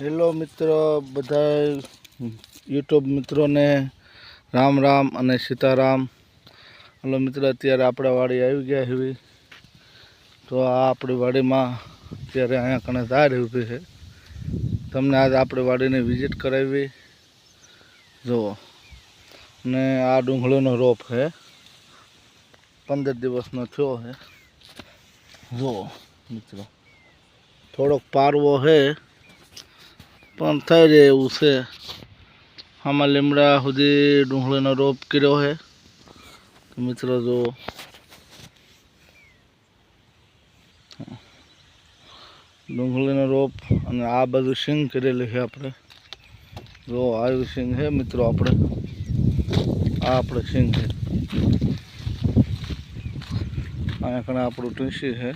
Hello મિત્રો, બધા YouTube મિત્રોને રામ રામ અને સીતારામ. હેલો મિત્રો, અત્યારે આપણે વાડી આવી ગયા એવી. તો આ આપણી વાડીમાં અત્યારે અહીંયા કણે ઝાડ ઊભી છે. તમને આજ આપણી વાડીની વિઝિટ કરાવી જુઓ. ને આ ડુંગળીનો રોપ છે, 15 દિવસનો થયો છે. જુઓ મિત્રો, થોડોક પારવો છે પણ થઈ જાય એવું છે. આમાં લીમડા સુધી ડુંગળીનો રોપ કર્યો છે. તો મિત્રો જો ડુંગળીનો રોપ, અને આ બધું સિંગ કરેલી છે આપણે. જો આવી સિંગ છે મિત્રો, આપણે આપણે સિંગ છે. અહીંયા કણે આપણું તુલસી છે,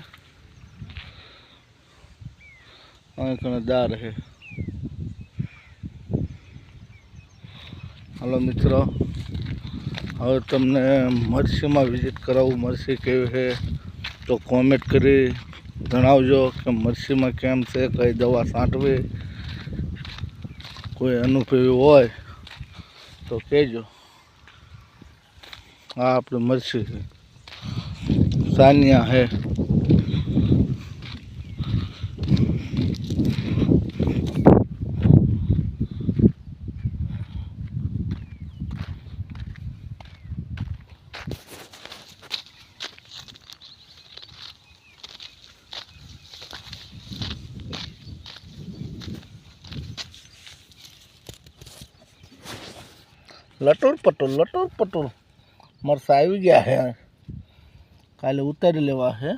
અહીંયા કણે દાર છે. હાલો મિત્રો, હવે તમને મરસીમાં વિઝિટ કરાવું. મરસી કેવી છે તો કોમેન્ટ કરી જણાવજો કે મરસીમાં કેમ છે, કઈ દવા છાંટવી. કોઈ અનુભવી હોય તો કહેજો. આ આપણી મરસી છે, સાનિયા છે. લટુર પટુર મરસા આવી ગયા છે, કાલે ઉતારી લેવા છે.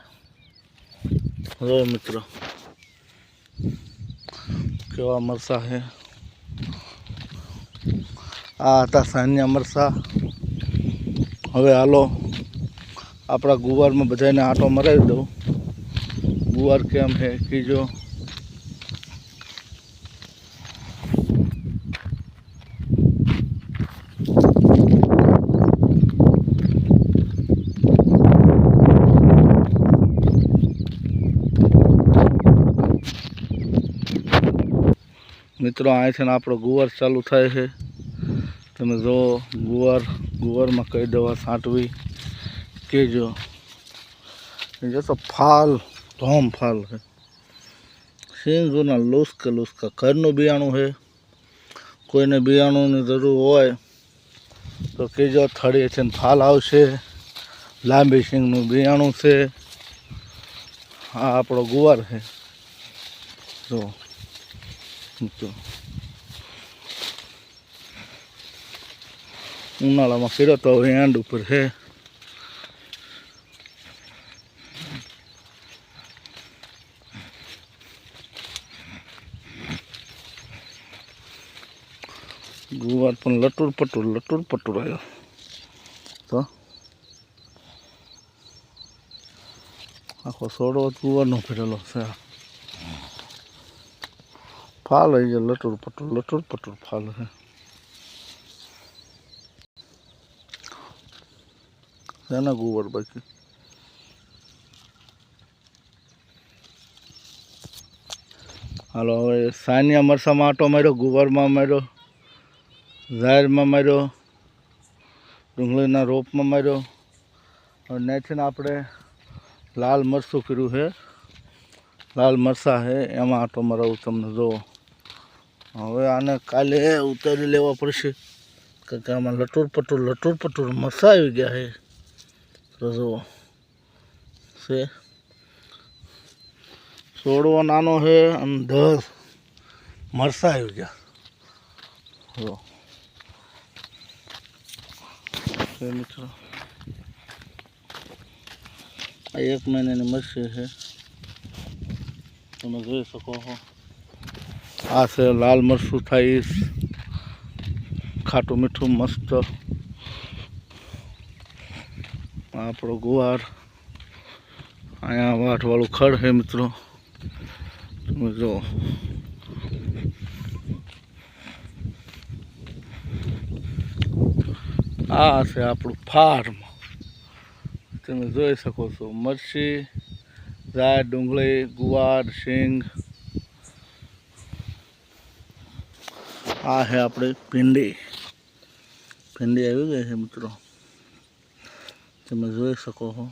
જો મિત્રો કેવા મરસા છે. આ હતા સાનિયા મરસા. હવે હાલો આપણા ગુવારમાં બધાને આંટો મરાવી દઉં. ગુવાર કેમ છે કીજો. મિત્રો અહીંથી આપણો ગુવાર ચાલુ થાય છે. તમે જો ગુવારમાં કઈ દવા છાંટવી કહેજો. જો તો ફાલ ધોમ ફાલ છે. સિંગોના લુસકા ઘરનું બિયાણું છે. કોઈને બિયાણુંની જરૂર હોય તો કહેજો. થળી છે ને ફાલ આવશે. લાંબી સિંગનું બિયાણું છે. આ આપણો ગુવાર છે. જો ઉનાળામાં કર્યો તો હવે એન્ડ ઉપર છે. ગુવાર પણ લટુર પટુર આવ્યો. તો આખો સોડો ગુવારનો ફેરેલો છે. ફાલ આવી જાય. લટુર પટુર ફાલ છે. એના ગુવાર બાકી. હાલો હવે સાનિયા મરસામાં આંટો માર્યો, ગુવારમાં માર્યો, ઝાડમાં માર્યો, ડુંગળીના રોપમાં માર્યો. હવે નેચીને આપણે લાલ મરચું કર્યું છે. લાલ મરચાં છે એમાં આંટો મરાવું તમને જોવો. હવે આને કાલે ઉતારી લેવા પડશે, કારણ કે આમાં લટુર પટુર મરચાં આવી ગયા છે. તો જુઓ છે, છોડવો નાનો છે અને 10 મરચાં આવી ગયા. જો મિત્રો, આ 1 મહિનાની મરચી છે, તમે જોઈ શકો છો. આ છે લાલ મરચું થાય, ખાટું મીઠું મસ્ત. આપણો ગુવાર. અહીંયા વાટવાળું ખડ છે મિત્રો, તમે જો. આ છે આપણું ફાર્મ, તમે જોઈ શકો છો. મરચી, ઝાડ, ડુંગળી, ગુવાર, સિંગ, આ છે આપણી ભીંડી આવી ગઈ છે મિત્રો, તમે જોઈ શકો છો।